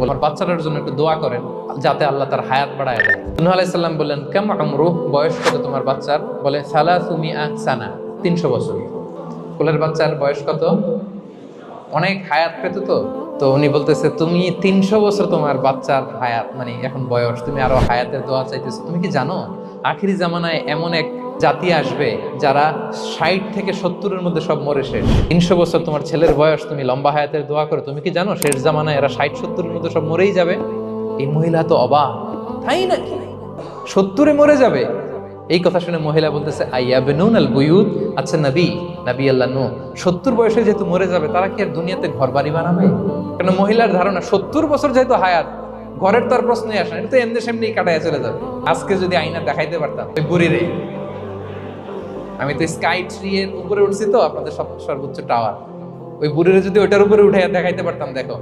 বলেন বাচ্চাটার জন্য একটু দোয়া করেন যাতে আল্লাহ তার হায়াত বাড়ায় দেয়। নূহ আলাইহিস সালাম বললেন কাম আমরু, বয়স কত তোমার বাচ্চার? বলে সালাসুমিআ সানা, 300 বছর। কোলের বাচ্চার বয়স কত? অনেক হায়াত পেত তো উনি বলতেছে তুমি 300 বছর তোমার বাচ্চার হায়াত, মানে এখন বয়স, তুমি আরো হায়াতের দোয়া চাইতেছো। তুমি কি জানো আখিরি জামানায় এমন এক জাতি আসবে যারা 60 থেকে 70-এর মধ্যে সব মরে শেষ। 300 বছর তোমার ছেলের বয়স, তুমি লম্বা হায়াতের দোয়া করো, তুমি কি জানো শেষ জামানায় এরা 60-70-এর মধ্যে সব মরেই যাবে? এই মহিলা তো অবাক, তাই নাকি 70-এ মরে যাবে? এই কথা শুনে মহিলা বলতেছে আইয়াবনুন আল বুয়ুত, আচ্ছা নবী আল্লাহ নূহ 70 বয়সে যেহেতু মরে যাবে, তারা কি আর দুনিয়াতে ঘর বাড়ি বানাবে? কারণ মহিলার ধারণা 70 বছর যেহেতু হায়াত, ঘরের তো আর প্রশ্নই আসে না, এটা তো এমনি সেমনি কাটায় চলে যাবে। আজকে যদি আয়না দেখাইতে পারতাম ওই বুড়ি রে, আমি তো স্কাই ট্রি এর উপরে উঠছি তো, আপনাদের সর্বোচ্চ টাওয়ার, ওই বুড়িরে যদি ওইটার উপরে উঠে দেখাইতে পারতাম, দেখো